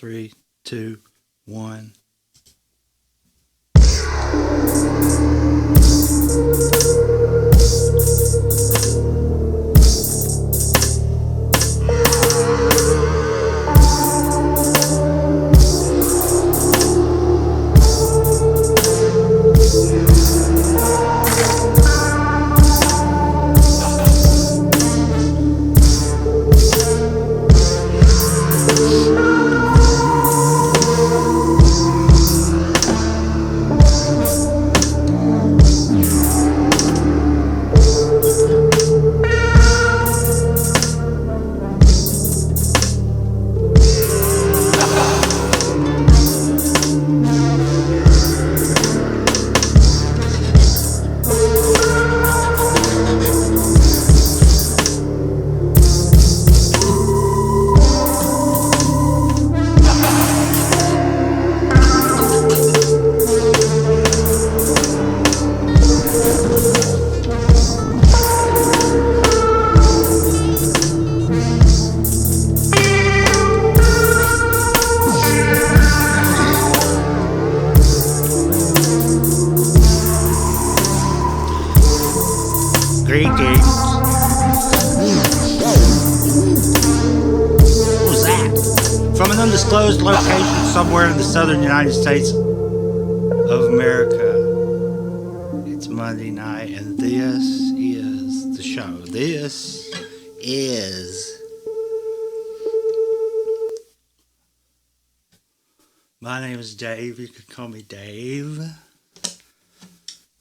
3, 2, 1. Greetings. What was that? From an undisclosed location somewhere in the southern United States of America. It's Monday night, and this is the show. This is... My name is Dave. You can call me Dave.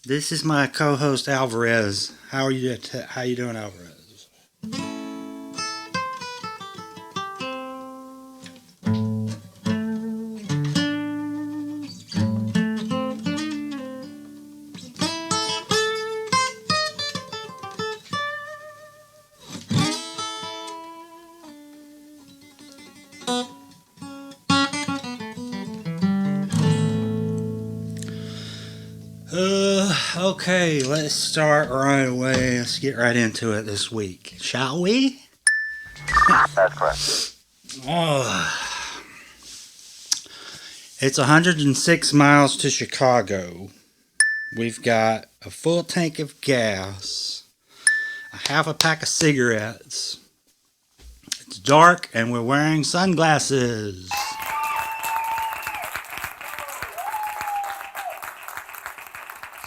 This is my co-host Alvarez. How are you? How you doing, Alvarez? Okay, let's start right away. Let's get right into it this week, shall we? That's correct. Oh, it's 106 miles to Chicago. We've got a full tank of gas, a half a pack of cigarettes. It's dark and we're wearing sunglasses.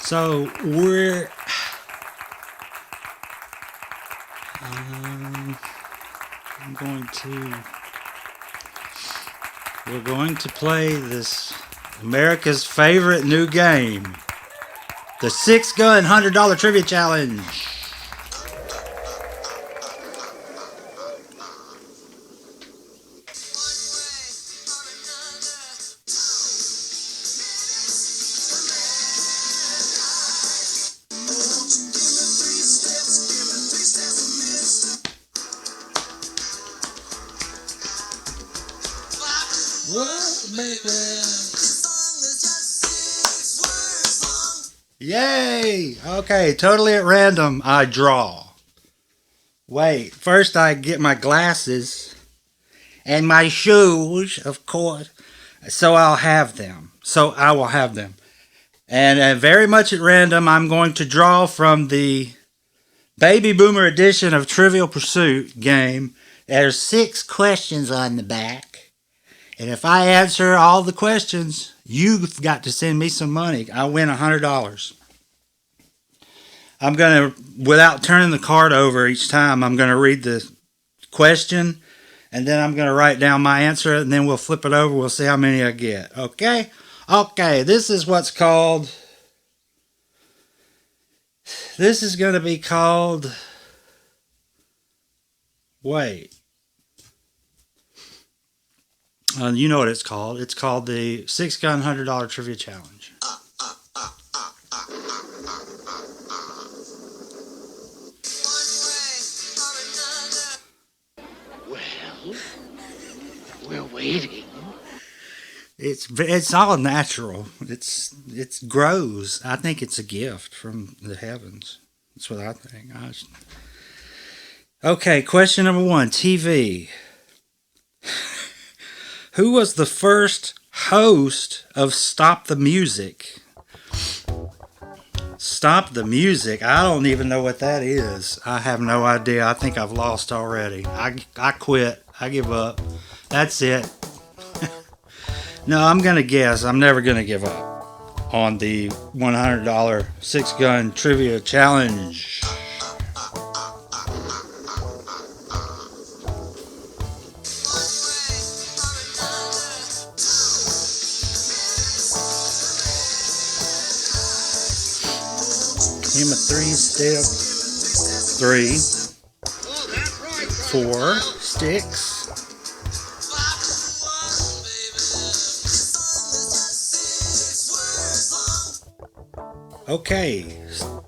So we're going to play this America's favorite new game, the 6-gun $100 trivia challenge. Yay! Okay, totally at random, I draw. Wait, first I get my glasses and my shoes, of course, so I will have them. And very much at random, I'm going to draw from the Baby Boomer edition of Trivial Pursuit game. There's 6 questions on the back. And if I answer all the questions, you've got to send me some money. I win $100. I'm going to, without turning the card over each time, I'm going to read the question, and then I'm going to write down my answer, and then we'll flip it over. We'll see how many I get. Okay? Okay, this is what's called... This is going to be called... Wait. You know what it's called. It's called the 6-gun $100 trivia challenge. Well, we're waiting. It's all natural. It grows. I think it's a gift from the heavens. That's what I think. Okay, question number 1. TV. Who was the first host of Stop the Music? Stop the Music. I don't even know what that is. I have no idea. I think I've lost already. I quit. I give up. That's it. No, I'm going to guess. I'm never going to give up on the $100 six-gun trivia challenge. Him a 3-step, 3, 4 sticks. Okay,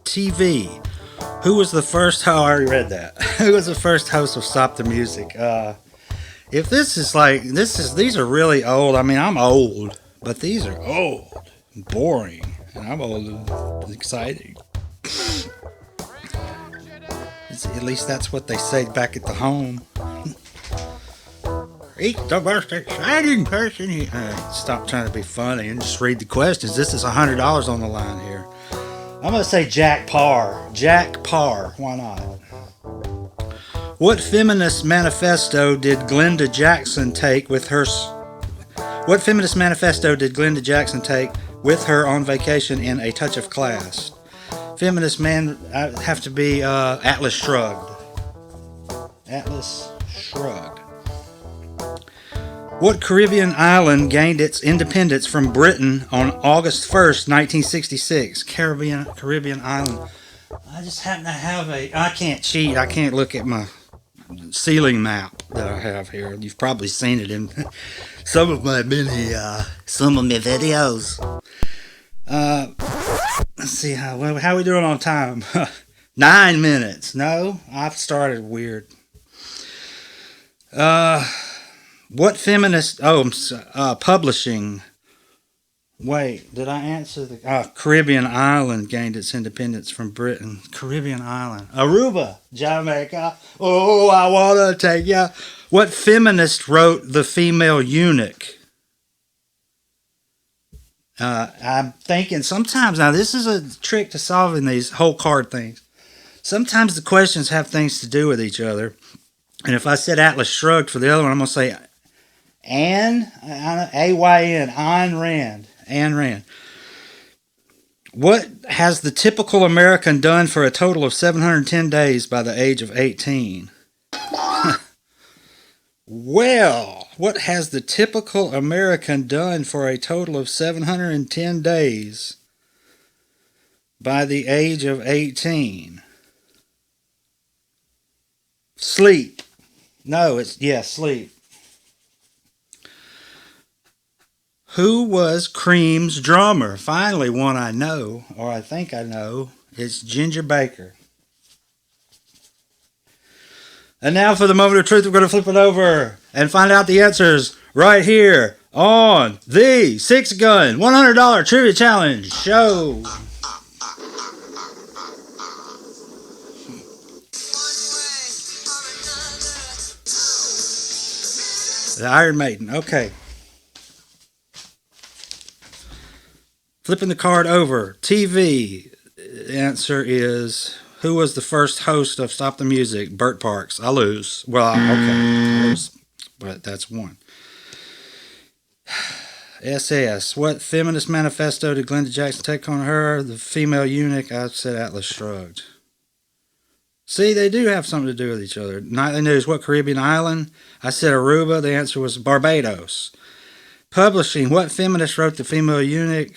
TV. Who was the first? Oh, I already read that. Who was the first host of Stop the Music? If this is like these are really old. I mean, I'm old, but these are old, and boring, and I'm old and exciting. At least that's what they say back at the home. He's the most exciting person here. Stop trying to be funny and just read the questions. This is $100 on the line here. I'm going to say Jack Parr. Jack Parr. Why not? What feminist manifesto did Glenda Jackson take with her? What feminist manifesto did Glenda Jackson take with her on vacation in A Touch of Class? Feminist man have to be Atlas Shrugged. Atlas Shrugged. What Caribbean island gained its independence from Britain on August 1st, 1966? Caribbean island. I just happen to have I can't cheat. I can't look at my ceiling map that I have here. You've probably seen it in some of my videos. Let's see how are we doing on time? 9 minutes. No, I've started weird. What feminist? Publishing. Wait, did I answer the Caribbean island gained its independence from Britain? Caribbean island, Aruba, Jamaica. Oh, I wanna take ya. What feminist wrote The Female Eunuch? I'm thinking sometimes, now this is a trick to solving these whole card things. Sometimes the questions have things to do with each other. And if I said Atlas Shrugged for the other one, I'm going to say Ayn, A-Y-N, Ayn Rand. Ayn Rand. What has the typical American done for a total of 710 days by the age of 18? Well, what has the typical American done for a total of 710 days by the age of 18? Sleep. No, sleep. Who was Cream's drummer? Finally, one I know, or I think I know. It's Ginger Baker. And now for the moment of truth, we're going to flip it over and find out the answers right here on the Six Gun $100 Trivia Challenge show. The Iron Maiden. Okay. Flipping the card over. TV. The answer is, who was the first host of Stop the Music? Burt Parks. I lose. Well, okay. I lose, but that's one. SS. What feminist manifesto did Glenda Jackson take on her? The Female Eunuch. I said Atlas Shrugged. See, they do have something to do with each other. Nightly News. What Caribbean island? I said Aruba. The answer was Barbados. Publishing. What feminist wrote The Female Eunuch?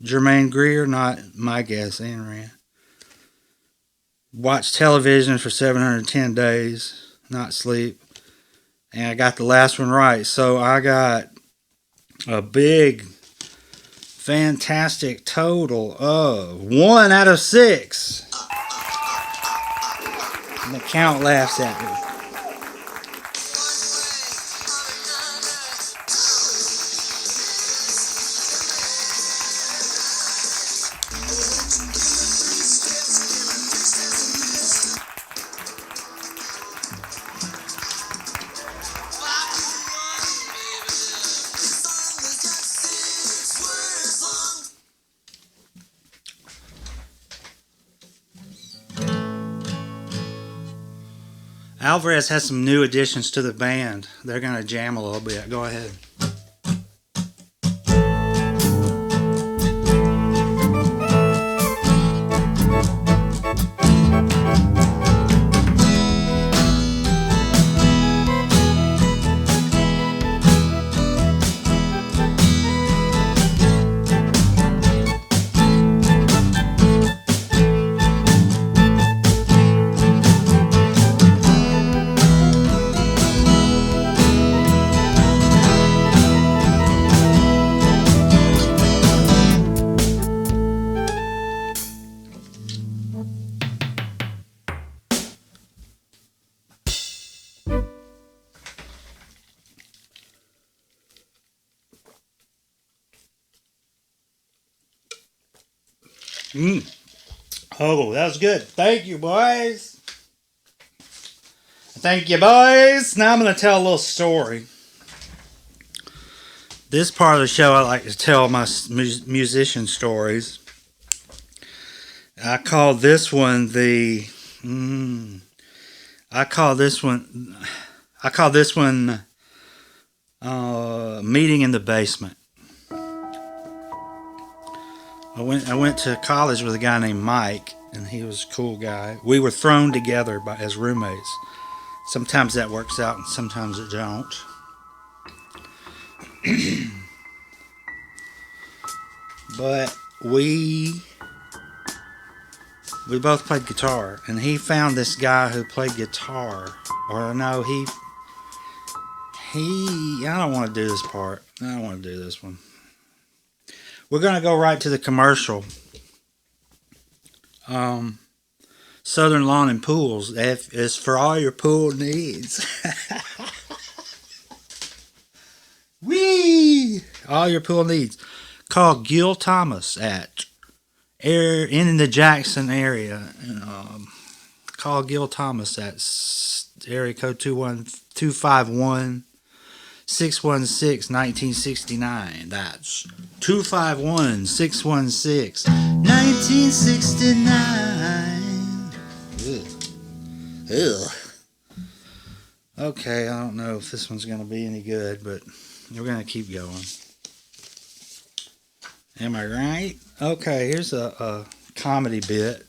Germaine Greer. Not my guess. Ayn Rand. Watch television for 710 days. Not sleep. And I got the last one right. So I got a big, fantastic total of 1 out of 6. And the count laughs at me. Alvarez has some new additions to the band. They're going to jam a little bit. Go ahead. Oh, that was good. Thank you, boys. Thank you, boys. Now I'm going to tell a little story. This part of the show, I like to tell my musician stories. I call this one the. I call this one. Meeting in the basement. I went to college with a guy named Mike, and he was a cool guy. We were thrown together as roommates. Sometimes that works out, and sometimes it don't. But we both played guitar, and he found this guy who played guitar. Or no, I don't want to do this part. I don't want to do this one. We're going to go right to the commercial. Southern Lawn and Pools is for all your pool needs. Whee! All your pool needs. Call Gil Thomas in the Jackson area. Call Gil Thomas at area code 251 616 1969. That's 251 616 1969. Ugh. Okay, I don't know if this one's going to be any good, but we're going to keep going. Am I right? Okay, here's a comedy bit.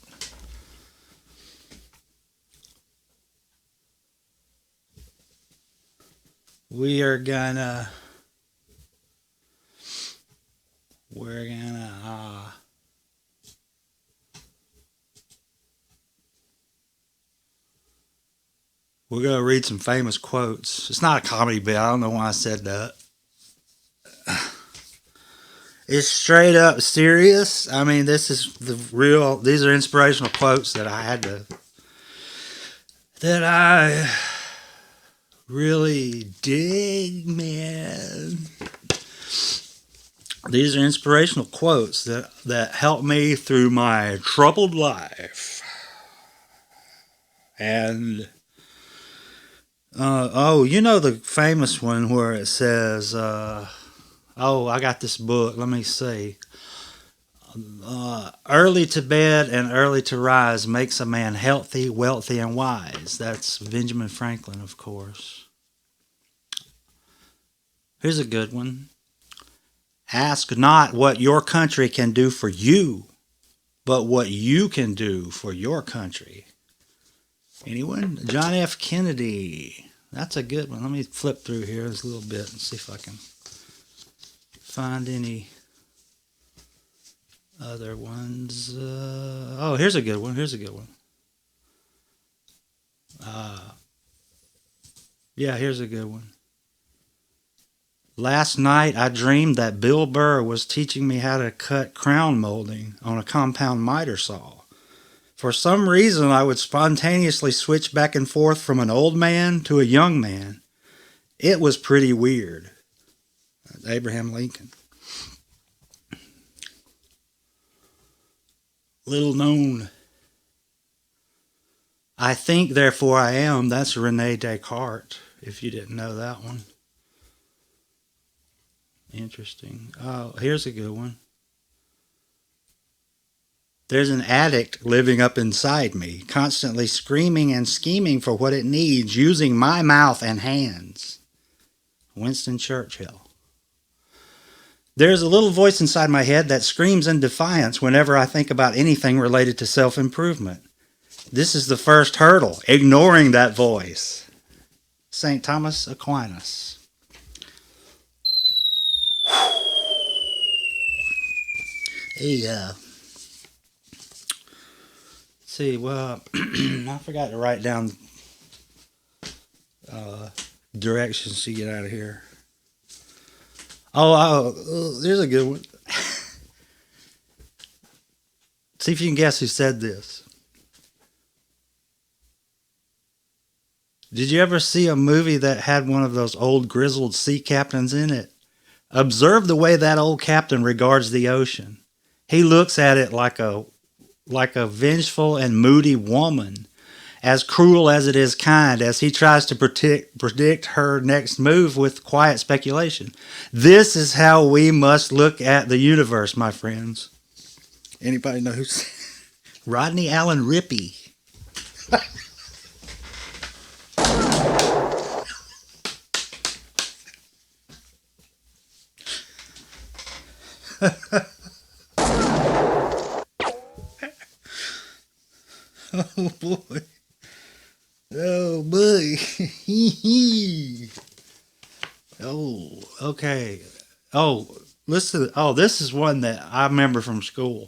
We're gonna read some famous quotes. It's not a comedy bit. I don't know why I said that. It's straight up serious. I mean, these are inspirational quotes that I really dig, man. These are inspirational quotes that help me through my troubled life. And you know the famous one where it says, I got this book. Let me see. Early to bed and early to rise makes a man healthy, wealthy, and wise. That's Benjamin Franklin, of course. Here's a good one. Ask not what your country can do for you, but what you can do for your country. Anyone? John F. Kennedy. That's a good one. Let me flip through here a little bit and see if I can find any other ones. Here's a good one. Here's a good one. Last night I dreamed that Bill Burr was teaching me how to cut crown molding on a compound miter saw. For some reason I would spontaneously switch back and forth from an old man to a young man. It was pretty weird. That's Abraham Lincoln. Little known. I think, therefore I am. That's Rene Descartes, if you didn't know that one. Interesting. Oh, here's a good one. There's an addict living up inside me, constantly screaming and scheming for what it needs, using my mouth and hands. Winston Churchill. There's a little voice inside my head that screams in defiance whenever I think about anything related to self-improvement. This is the first hurdle, ignoring that voice. St. Thomas Aquinas. See, well, I forgot to write down directions to get out of here. There's a good one. See if you can guess who said this. Did you ever see a movie that had one of those old grizzled sea captains in it? Observe the way that old captain regards the ocean. He looks at it like a vengeful and moody woman, as cruel as it is kind, as he tries to predict her next move with quiet speculation. This is how we must look at the universe, my friends. Anybody know who's Rodney Allen Rippey? Oh boy. Oh boy. Oh, okay. Oh, listen. Oh, this is one that I remember from school.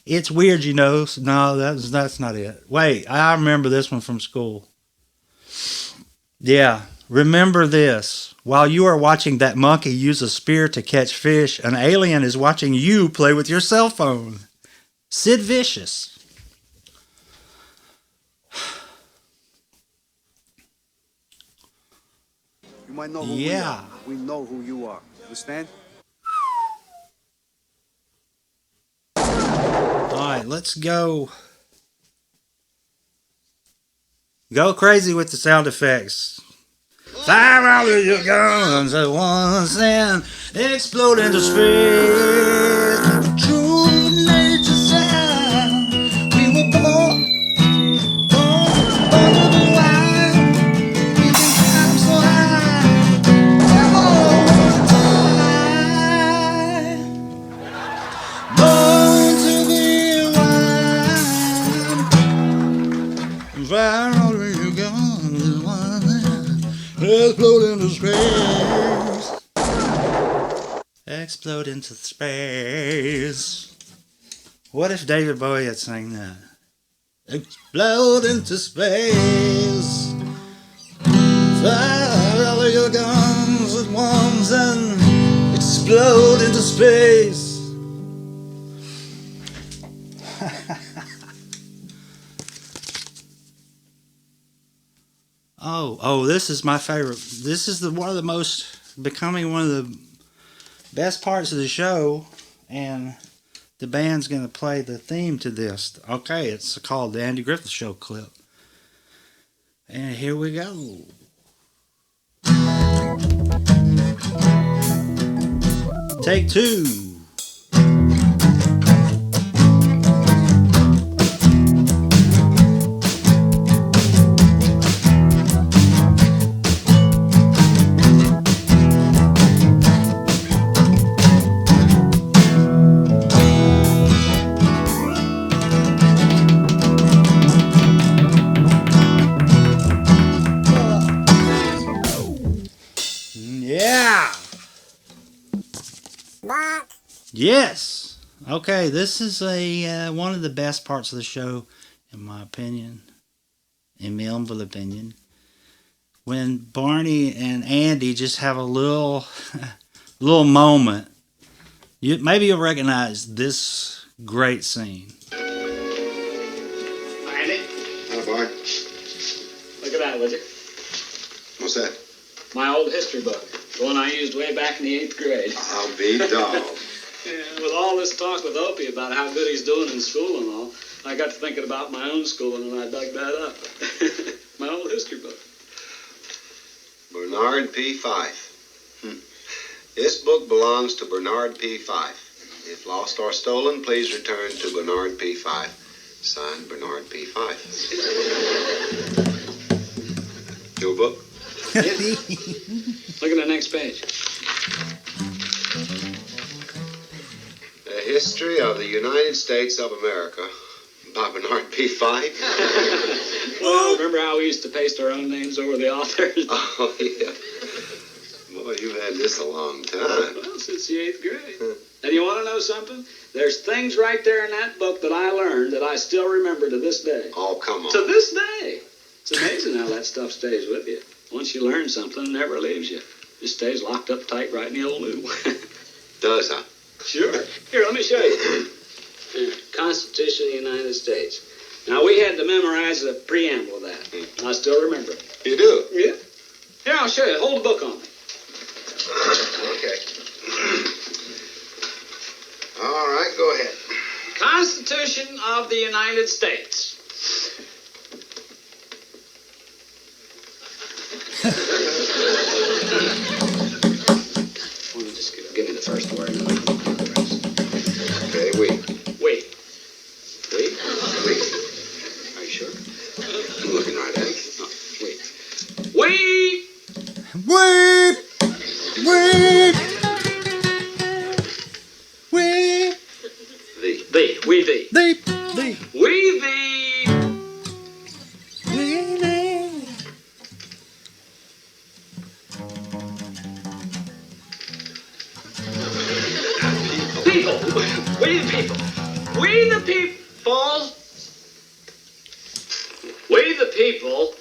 It's weird, you know. No, that's not it. Wait, I remember this one from school. Yeah, remember this. While you are watching that monkey use a spear to catch fish, an alien is watching you play with your cell phone. Sid Vicious. You might know who we are. We know who you are. Understand? All right, let's go. Go crazy with the sound effects. Fire all of your guns at once and explode into space. True nature sound. We were born to be wild. We can climb so high. Come on, born to be wild. Fire all of your guns at once. Explode into space. Explode into space. What if David Bowie had sang that? Explode into space. Fire all of your guns at once and explode into space. Oh, this is my favorite. This is becoming one of the best parts of the show, and the band's going to play the theme to this. Okay, it's called the Andy Griffith Show clip. And here we go. Take two. Yes. Okay, this is one of the best parts of the show, in my opinion, in my humble opinion. When Barney and Andy just have a little moment. Maybe you'll recognize this great scene. Andy, Oh, boy. look at that, would you? What's that? My old history book, the one I used way back in the 8th grade. I'll be dog. Yeah, with all this talk with Opie about how good he's doing in school and all, I got to thinking about my own schooling and I dug that up. My old history book. Bernard P. Fife. This book belongs to Bernard P. Fife. If lost or stolen, please return to Bernard P. Fife. Signed, Bernard P. Fife. Your book? Look at the next page. A History of the United States of America by Bernard P. Fife. Well, remember how we used to paste our own names over the authors? Oh, yeah. Boy, you've had this a long time. Well, since the 8th grade. And you want to know something? There's things right there in that book that I learned that I still remember to this day. Oh, come on. To this day. It's amazing how that stuff stays with you. Once you learn something, it never leaves you. It stays locked up tight right in the old loop. Does, huh? Sure. Here, let me show you. Constitution of the United States. Now, we had to memorize the preamble of that. I still remember it. You do? Yeah. Here, I'll show you. Hold the book on me. Okay. All right, go ahead. Constitution of the United States. Well, just give me the first word and I'll do the rest. Okay, we. We. We? We. Are you sure? I'm looking right at it. No, we. Weep! Weep! Weep! The. We thee. Deep! We thee. People. We the people. We the people. We the people.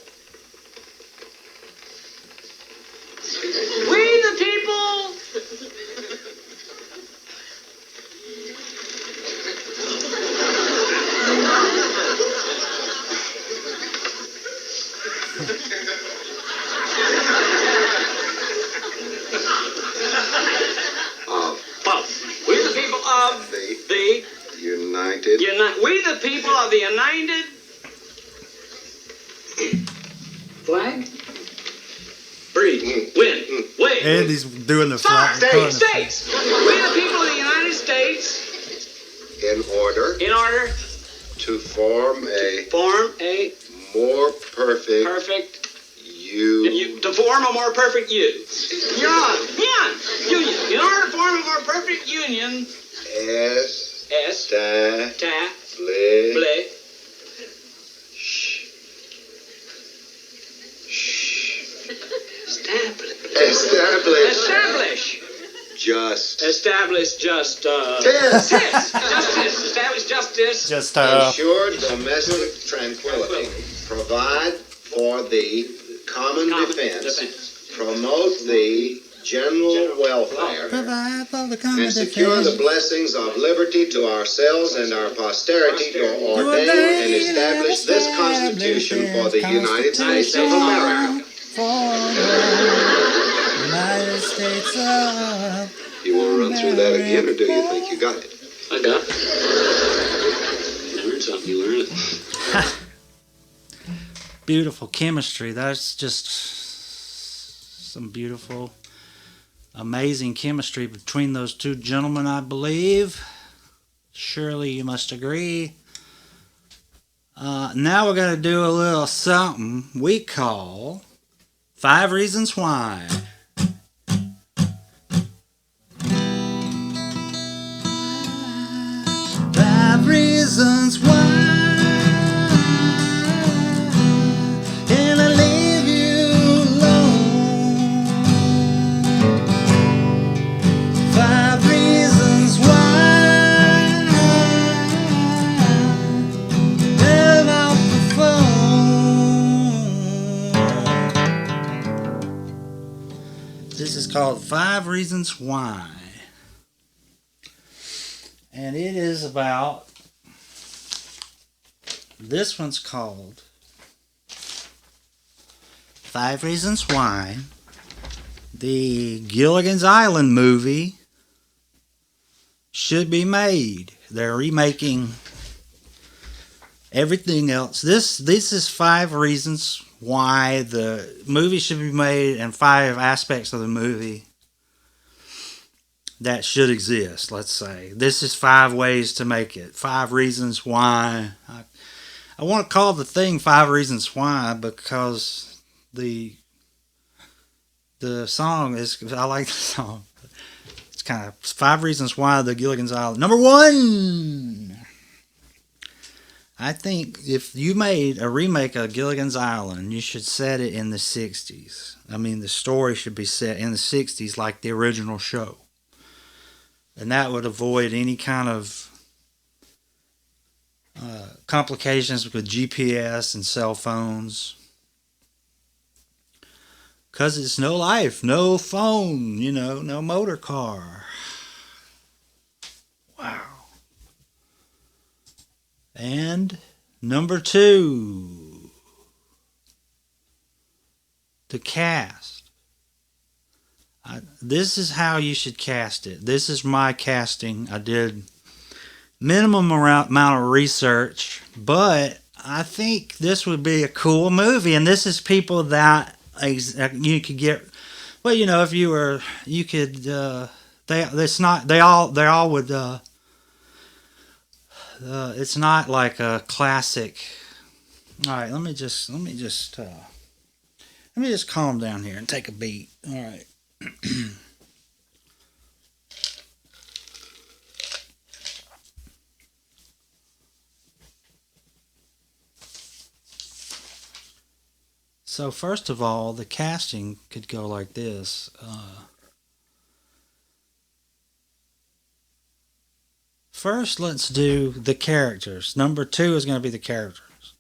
We the people. We the people of the United. We the people of the United flag. Breathe. Win. Win. And he's doing the Stop. flag. States. We the people of the United States. In order In order to form a a more perfect to form a more perfect union. Union. In order to form a more perfect union. Establish. Establish. Establish Justice. Establish justice. Just, ensure domestic tranquility. Provide for the common defense. Promote the general welfare. provide for the common And secure the defense. blessings of liberty to ourselves and our posterity to ordain and establish this Constitution for the United States of America. United States of You want to run through that again, or do you think you got it? I got it. You learn something, you learn it. beautiful chemistry. That's just some beautiful, amazing chemistry between those two gentlemen, I believe. Surely you must agree. Now we're going to do a little something we call 5 Reasons Why. 5 reasons why can I leave you alone? 5 reasons why turn off the phone. This is called 5 Reasons Why. And it is about, this one's called 5 Reasons Why the Gilligan's Island movie should be made. They're remaking everything else. This is 5 reasons why the movie should be made and 5 aspects of the movie that should exist, let's say. This is 5 ways to make it. 5 reasons why. I want to call the thing 5 Reasons Why because the song is, I like the song. It's kind of 5 Reasons Why the Gilligan's Island. Number 1! I think if you made a remake of Gilligan's Island, you should set it in the 60s. I mean, the story should be set in the 60s like the original show. And that would avoid any kind of complications with GPS and cell phones. Because it's no life, no phone, no motor car. Wow. And number 2, the cast. This is how you should cast it. This is my casting. I did minimum amount of research, but I think this would be a cool movie. And this is people that you could get. Well, if you were, you could. It's not. They all would. It's not like a classic. All right, let me just calm down here and take a beat. All right. So first of all, the casting could go like this. First, let's do the characters. Number 2 is going to be the characters.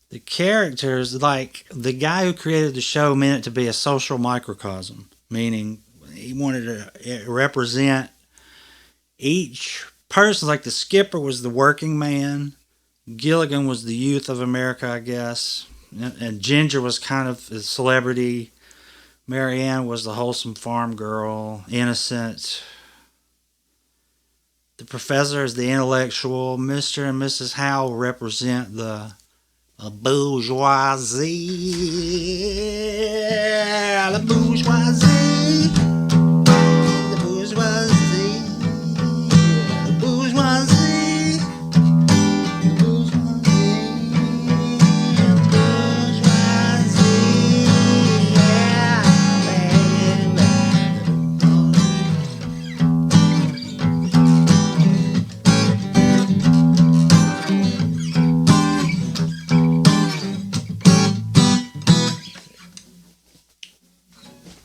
The characters, like the guy who created the show meant it to be a social microcosm, meaning he wanted to represent each person. Like the skipper was the working man, Gilligan was the youth of America, I guess, and Ginger was kind of a celebrity. Mary Ann was the wholesome farm girl, innocent. The professor is the intellectual. Mr. and Mrs. Howell represent the bourgeoisie. La bourgeoisie. The bourgeoisie. The bourgeoisie. The bourgeoisie. The bourgeoisie. Yeah, baby.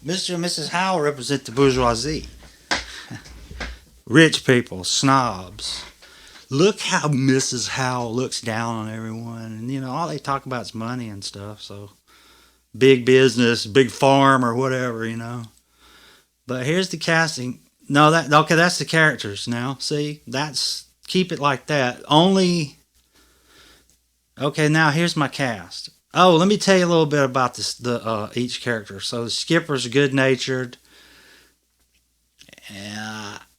Mr. and Mrs. Howell represent the bourgeoisie. Rich people, snobs. Look how Mrs. Howell looks down on everyone. And, all they talk about is money and stuff. So, big business, big farm or whatever, But here's the casting. No, that's the characters now. See, keep it like that. Okay, now here's my cast. Oh, let me tell you a little bit about each character. So the skipper's good-natured.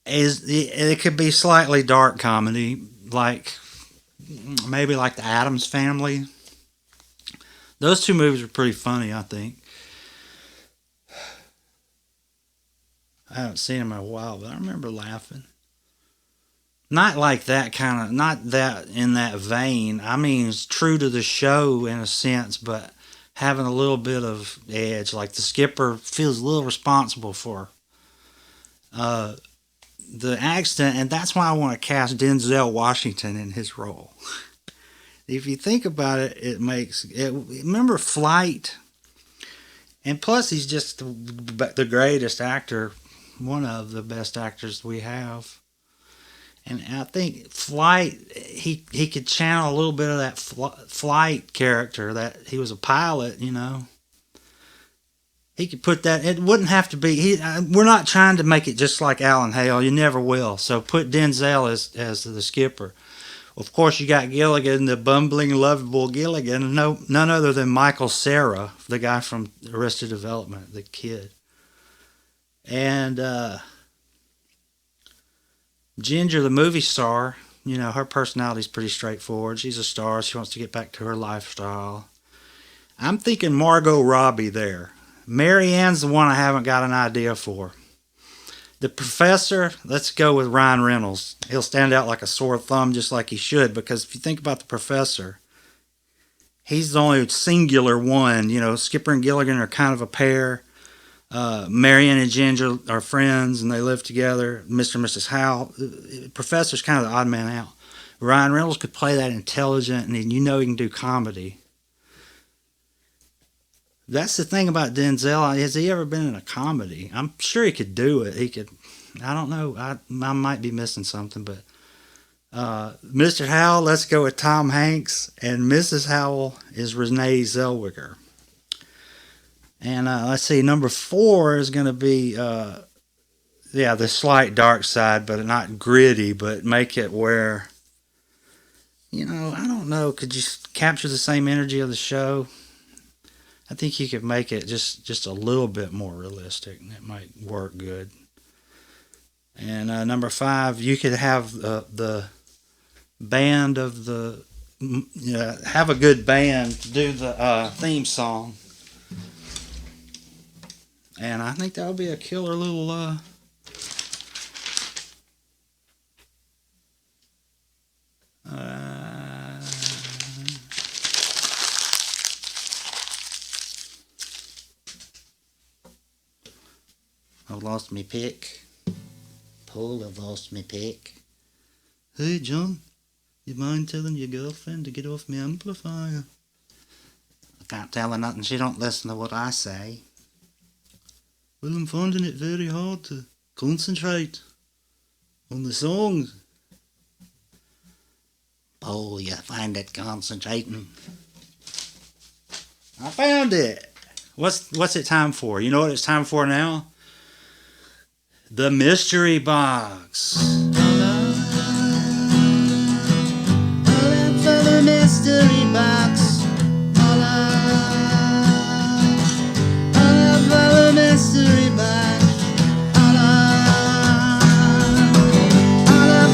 It could be slightly dark comedy, maybe like the Addams Family. Those 2 movies were pretty funny, I think. I haven't seen them in a while, but I remember laughing. Not like that not that in that vein. I mean, it's true to the show in a sense, but having a little bit of edge. Like the skipper feels a little responsible for the accident, and that's why I want to cast Denzel Washington in his role. If you think about it, remember Flight? And plus, he's just the greatest actor, one of the best actors we have. And I think Flight, he could channel a little bit of that Flight character, that he was a pilot, He could put that, it wouldn't have to be, we're not trying to make it just like Alan Hale, you never will. So put Denzel as the skipper. Of course, you got Gilligan, the bumbling, lovable Gilligan, none other than Michael Cera, the guy from Arrested Development, the kid. And, Ginger, the movie star, her personality's pretty straightforward. She's a star. She wants to get back to her lifestyle. I'm thinking Margot Robbie there. Mary Ann's the one I haven't got an idea for. The professor, let's go with Ryan Reynolds. He'll stand out like a sore thumb, just like he should, because if you think about the professor, he's the only singular one. You know, Skipper and Gilligan are kind of a pair. Marion and Ginger are friends, and they live together. Mr. and Mrs. Howell. Professor's kind of the odd man out. Ryan Reynolds could play that intelligent, and you know he can do comedy. That's the thing about Denzel. Has he ever been in a comedy? I'm sure he could do it. He could. I don't know. I might be missing something, but Mr. Howell, let's go with Tom Hanks, and Mrs. Howell is Renee Zellweger. And let's see, number 4 is going to be, the slight dark side, but not gritty, but make it where, I don't know, could you capture the same energy of the show? I think you could make it just a little bit more realistic, and it might work good. And number 5, you could have the band of the, have a good band do the theme song. And I think that would be a killer little I've lost me pick. Paul, I've lost me pick. Hey, John, you mind telling your girlfriend to get off my amplifier? I can't tell her nothing. She don't listen to what I say. Well, I'm finding it very hard to concentrate on the songs. Paul, you find it concentrating? I found it. What's it time for? You know what it's time for now? The mystery box. For the mystery box. For the mystery box.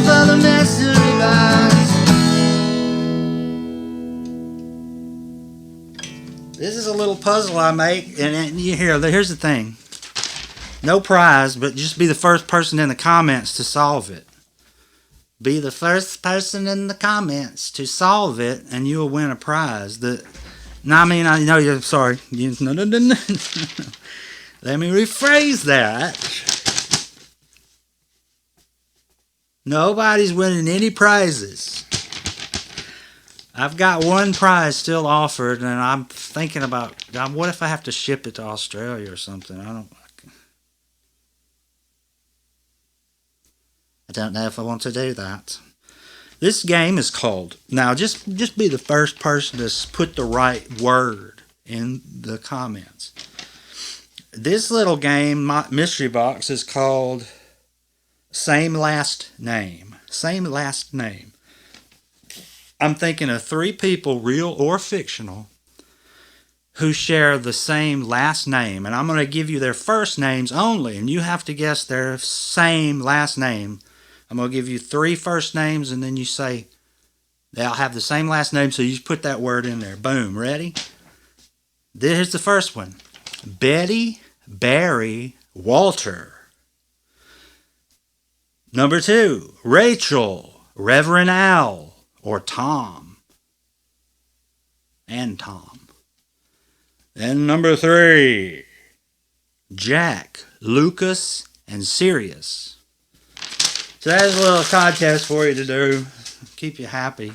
For the mystery box. This is a little puzzle I make, and here's the thing. No prize, but just be the first person in the comments to solve it. Be the first person in the comments to solve it, and you'll win a prize. I know you're sorry. No. Let me rephrase that. Nobody's winning any prizes. I've got one prize still offered, and I'm thinking about, what if I have to ship it to Australia or something? I don't know if I want to do that. This game is called, now just be the first person to put the right word in the comments. This little game, mystery box, is called Same Last Name. Same Last Name. I'm thinking of 3 people, real or fictional, who share the same last name. And I'm going to give you their first names only, and you have to guess their same last name. I'm going to give you 3 first names, and then you say they'll have the same last name, so you just put that word in there. Boom. Ready? Here's the first one. Betty, Barry, Walter. Number 2, Rachel, Reverend Al, or Tom. And Tom. Then number 3, Jack, Lucas, and Sirius. So that's a little contest for you to do. Keep you happy.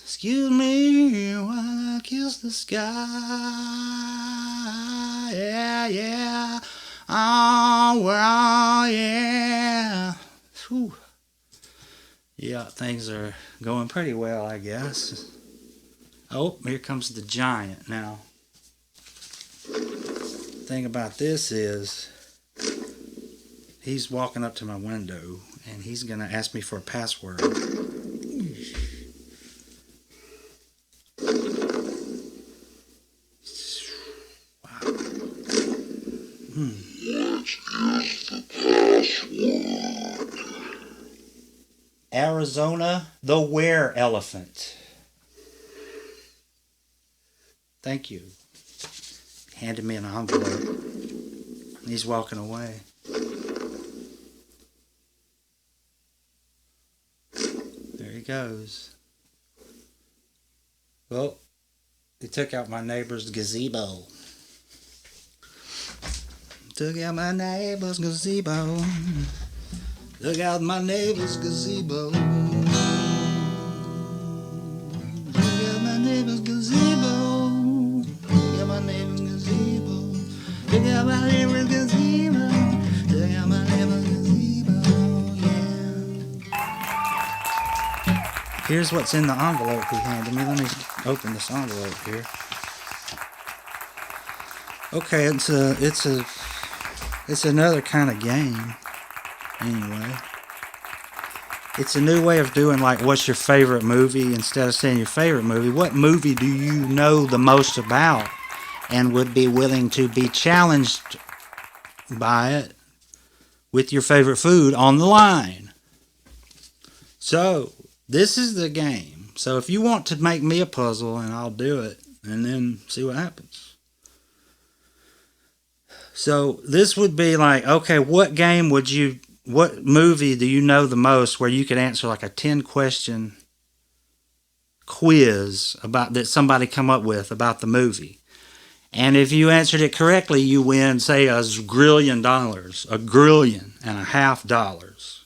Excuse me, while I kiss the sky. Yeah. Oh, yeah. Whew. Yeah, things are going pretty well, I guess. Oh, here comes the giant now. The thing about this is, he's walking up to my window, and he's going to ask me for a password. Wow. What is the password? Arizona, the were elephant. Thank you. Handed me an envelope. He's walking away. There he goes. Well, he took out my neighbor's gazebo. Took out my neighbor's gazebo. Took out my neighbor's gazebo. Took out my neighbor's gazebo. Took out my neighbor's gazebo. Took out my neighbor's gazebo. Took out my neighbor's gazebo. Yeah. Here's what's in the envelope he handed me. Let me open this envelope here. Okay, it's another kind of game. Anyway, it's a new way of doing, like, what's your favorite movie? Instead of saying your favorite movie, what movie do you know the most about and would be willing to be challenged by it with your favorite food on the line? So this is the game. So if you want to make me a puzzle, and I'll do it, and then see what happens. So this would be like, okay, what movie do you know the most where you could answer like a 10-question quiz about that somebody come up with about the movie? And if you answered it correctly, you win, say, $1 grillion, $1.5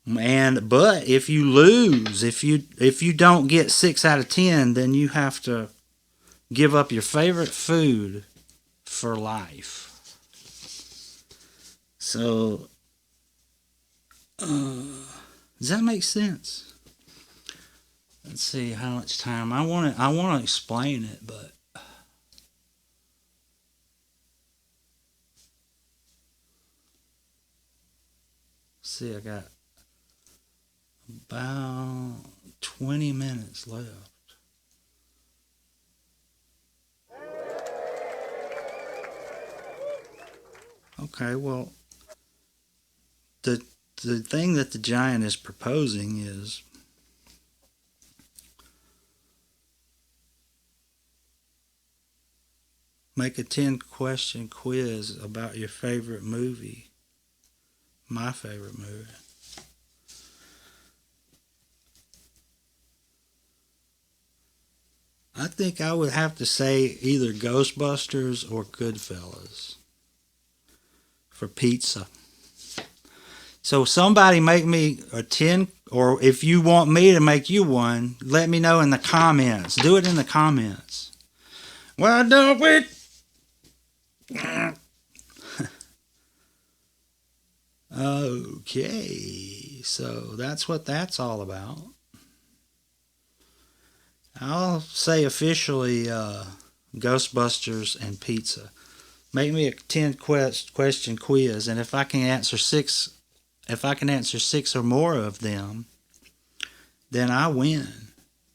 billion. But if you lose, if you don't get 6 out of 10, then you have to give up your favorite food for life. So, does that make sense? Let's see how much time I want to explain it, but see, I got about 20 minutes left. Okay, well, the thing that the giant is proposing is make a 10-question quiz about your favorite movie, my favorite movie. I think I would have to say either Ghostbusters or Goodfellas for pizza. So somebody make me a 10, or if you want me to make you one, let me know in the comments. Do it in the comments. Why don't we? Okay, so that's what that's all about. I'll say officially Ghostbusters and pizza. Make me a 10-question quiz, and if I can answer 6 or more of them, then I win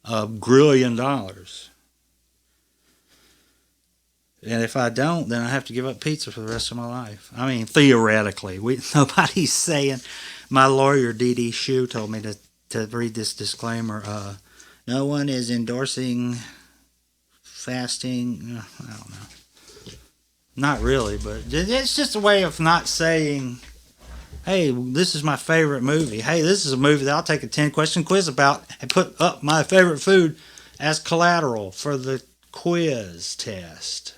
$1 grillion. And if I don't, then I have to give up pizza for the rest of my life. I mean, theoretically, nobody's saying. My lawyer, D.D. Shue, told me to read this disclaimer. No one is endorsing fasting. I don't know. Not really, but it's just a way of not saying, hey, this is my favorite movie. Hey, this is a movie that I'll take a 10-question quiz about and put up my favorite food as collateral for the quiz test.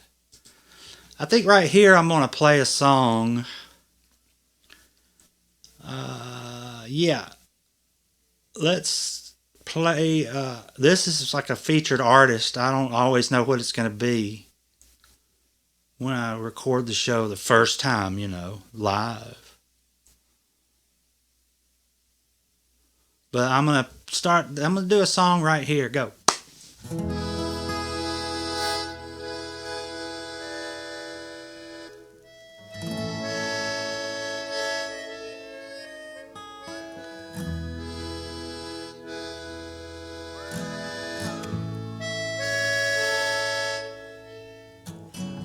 I think right here I'm going to play a song. Yeah. Let's play. This is like a featured artist. I don't always know what it's going to be when I record the show the first time, live. But I'm going to do a song right here. Go.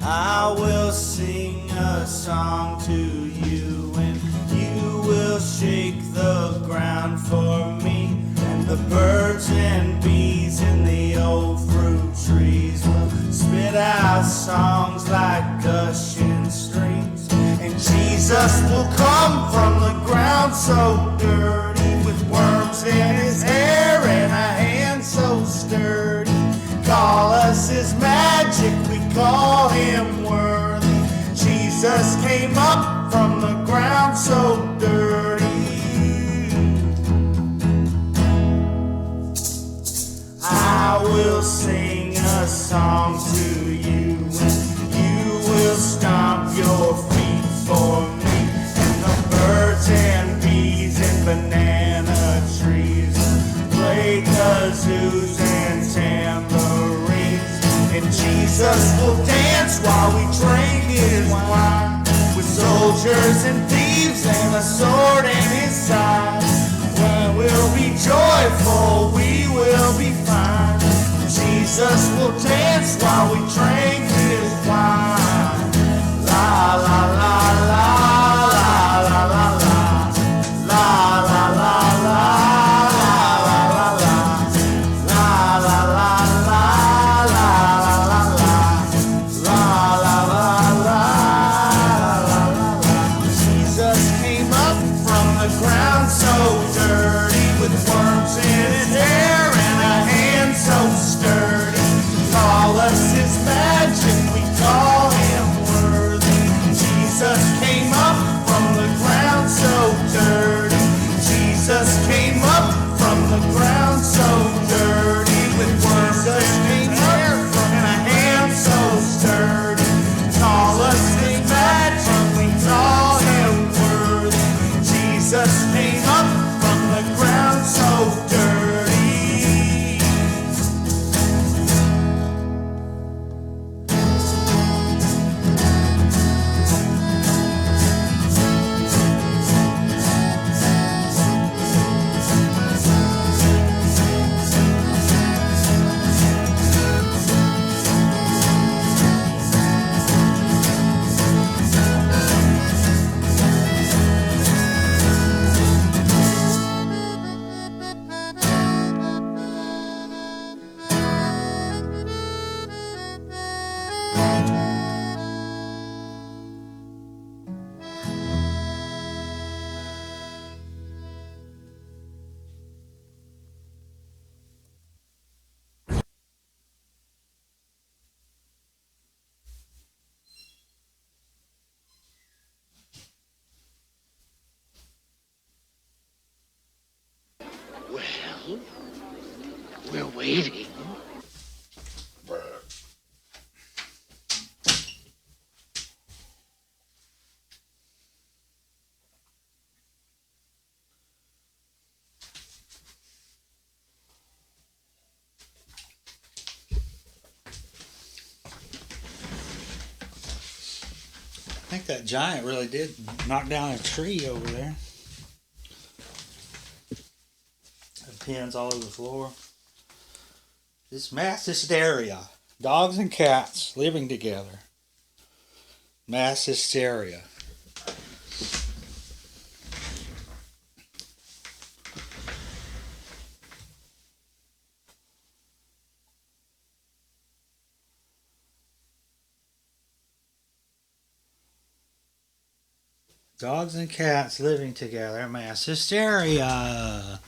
I will sing a song to you, and you will shake the ground for me, and the birds and bees in the old fruit trees will spit out songs like gushing Jesus will come from the ground so dirty, with worms in his hair and a hand so sturdy. Call us his magic, we call him worthy. Jesus came up from the ground so dirty. I will sing a song to you, and you will stomp your feet for me. And the birds and bees and banana trees play kazoos and tambourines. And Jesus will dance while we drink his wine, with soldiers and thieves and a sword in his side. We will be joyful, we will be fine. Jesus will dance while we drink his wine. La la la la la la la la la la la la la la la. Jesus came up from the ground so dirty, with worms in his hair and a hand so sturdy. Call us his magic, we call him worthy. Jesus came up from the ground so dirty. Jesus came up from the ground so dirty, with worms in his hair and a hand so sturdy. Call us his magic, we call him worthy. Jesus came up from the ground so dirty. Well, we're waiting. I think that giant really did knock down a tree over there. Pins all over the floor. This mass hysteria. Dogs and cats living together. Mass hysteria. Dogs and cats living together. Mass hysteria.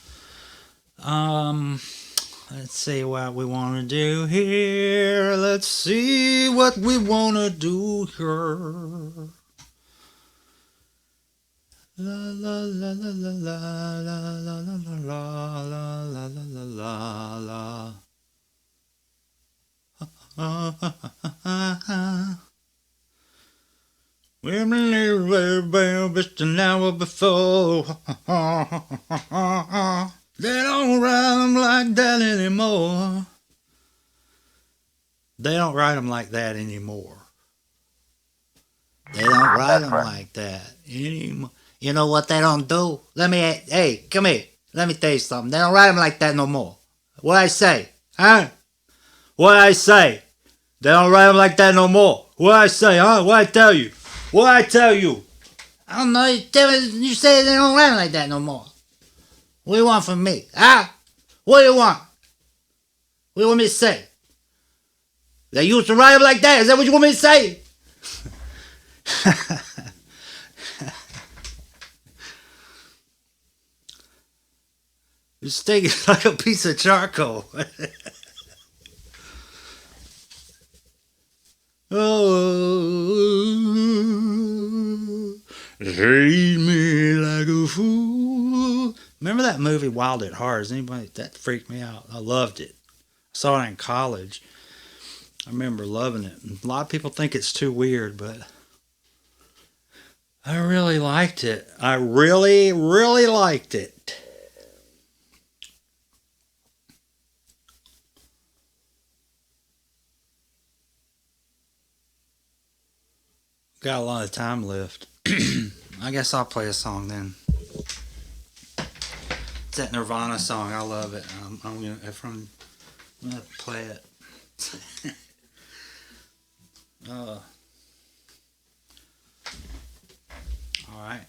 Let's see what we want to do here. Let's see what we want to do here. La la la la la la la la la la la la la la. We've been there just an hour before. They don't write them like that anymore. They don't write them like that anymore. They don't write them like that anymore. You know what they don't do? Hey, come here. Let me tell you something. They don't write them like that no more. What I say? Huh? What I say? They don't write them like that no more. What I say, huh? What I tell you? What I tell you? I don't know. You say they don't write them like that no more. What do you want from me? Huh? What do you want? What do you want me to say? They used to write them like that. Is that what you want me to say? It's stinking like a piece of charcoal. Oh, treat me like a fool. Remember that movie Wild at Heart? Is anybody that freaked me out? I loved it. I saw it in college. I remember loving it. A lot of people think it's too weird, but I really liked it. I really, really liked it. Got a lot of time left. I guess I'll play a song then. It's that Nirvana song. I love it. I'm gonna play it. All right.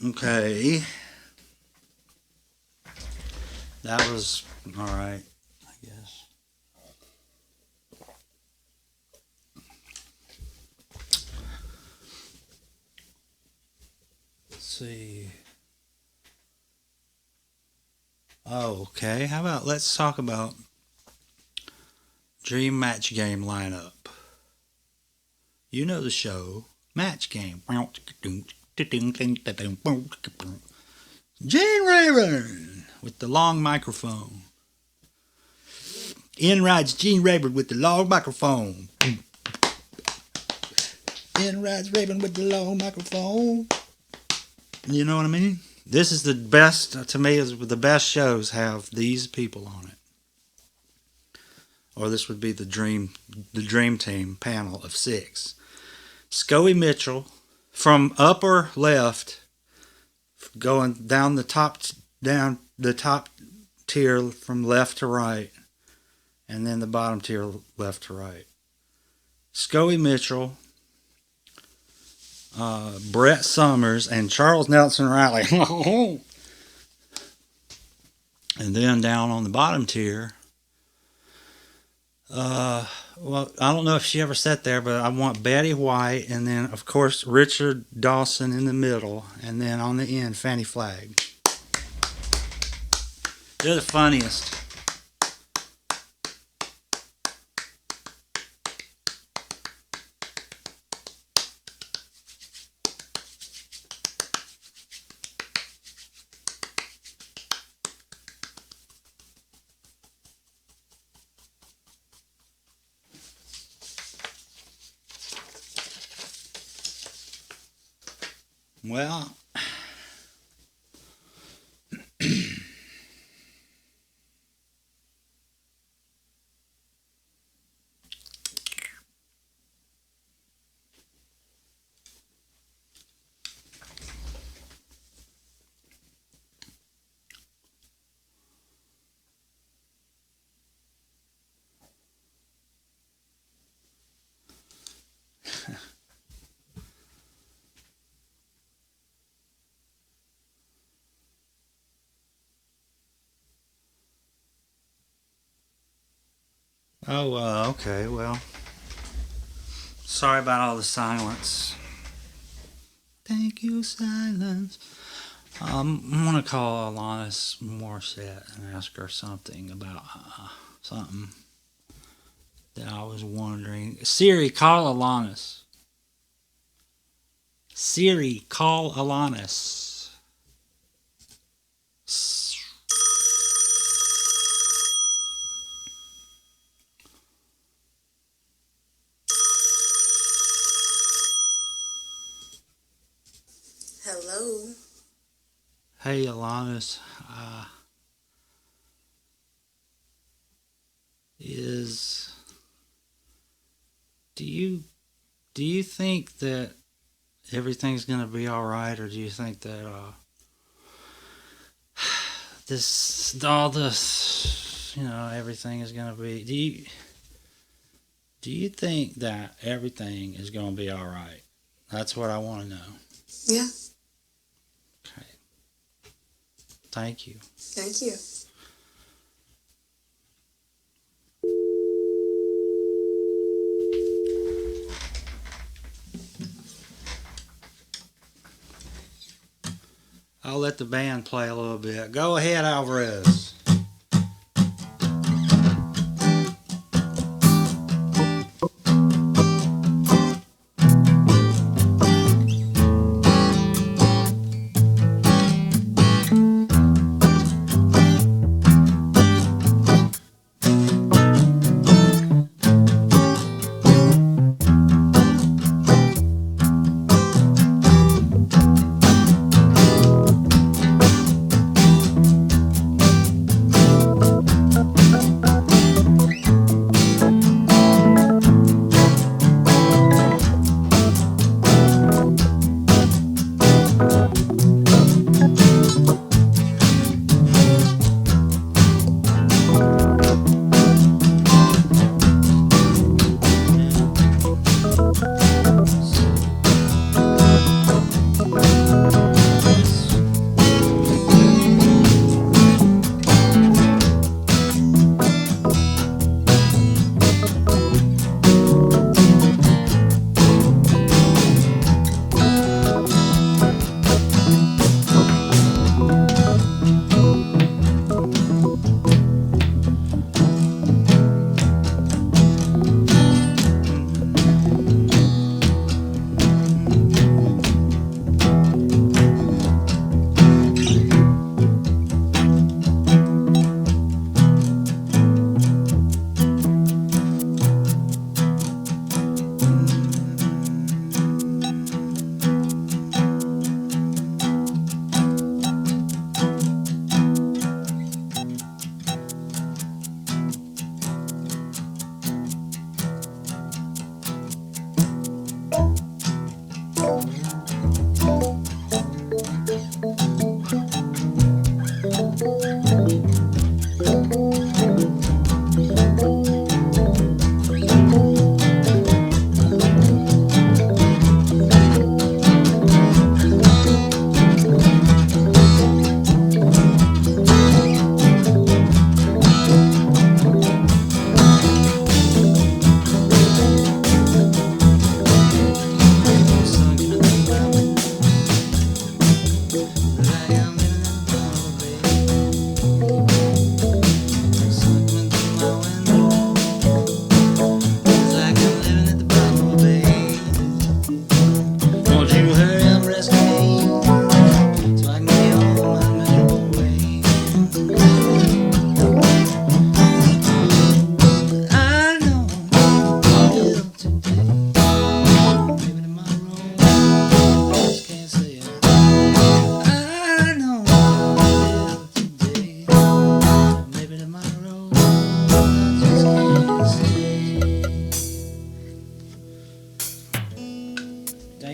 Okay. That was alright, I guess. Let's see. Oh, okay. How about let's talk about Dream Match Game lineup. You know the show. Match Game. Gene Rayburn with the long microphone. In rides Gene Rayburn with the long microphone. In rides Rayburn with the long microphone. You know what I mean? This is the best, to me, is the best shows have these people on it. Or this would be the Dream Team panel of 6. Scoey Mitchell from upper left, going down the top tier from left to right, and then the bottom tier left to right. Scoey Mitchell, Brett Summers, and Charles Nelson Riley. And then down on the bottom tier, well, I don't know if she ever sat there, but I want Betty White, and then, of course, Richard Dawson in the middle, and then on the end, Fannie Flagg. They're the funniest. Well, okay, well, sorry about all the silence. Thank you, silence. I'm going to call Alanis Morissette and ask her something about something that I was wondering. Siri, call Alanis. Siri, call Alanis. Hello. Hey, Alanis. Do you think that everything's gonna be all right, or do you think that everything is gonna be? Do you think that everything is gonna be all right? That's what I want to know. Yeah. Okay. Thank you. Thank you. I'll let the band play a little bit. Go ahead, Alvarez.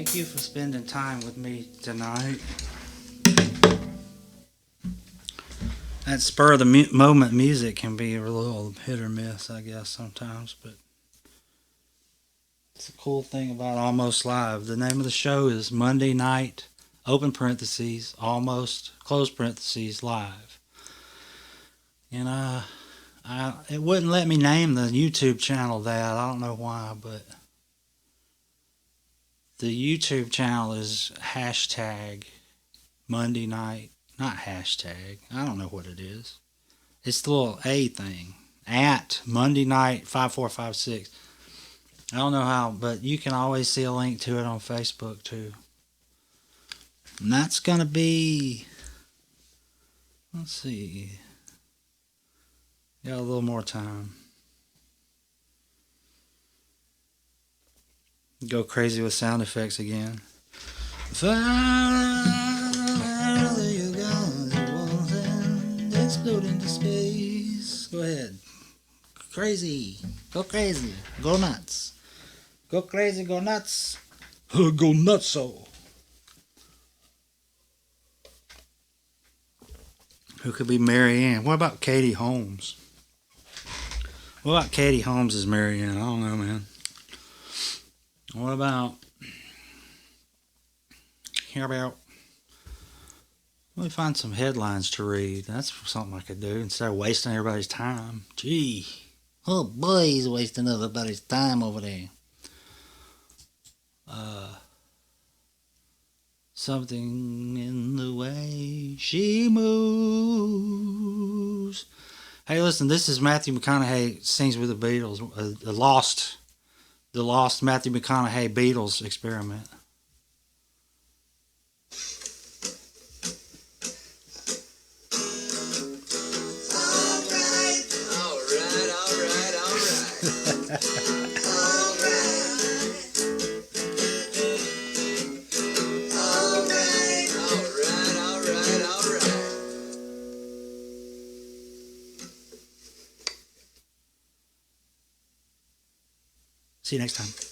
Thank you for spending time with me tonight. That spur of the moment music can be a little hit or miss, I guess, sometimes, but it's a cool thing about Almost Live. The name of the show is Monday Night, open parentheses, almost, close parentheses, live. And it wouldn't let me name the YouTube channel that. I don't know why, but the YouTube channel is hashtag Monday Night. Not hashtag. I don't know what it is. It's the little A thing. At Monday Night 5456. I don't know how, but you can always see a link to it on Facebook too. And that's going to be, let's see. Got a little more time. Go crazy with sound effects again. Farther you go, it won't end, explode into space. Go ahead. Crazy. Go crazy. Go nuts. Go crazy, go nuts. Go nutso. Who could be Mary Ann? What about Katie Holmes? What about Katie Holmes as Mary Ann? I don't know, man. What about... Let me find some headlines to read. That's something I could do instead of wasting everybody's time. Gee. Oh boy, he's wasting everybody's time over there. Something in the way she moves. Hey, listen, this is Matthew McConaughey sings with the Beatles. The lost Matthew McConaughey Beatles experiment. See you next time.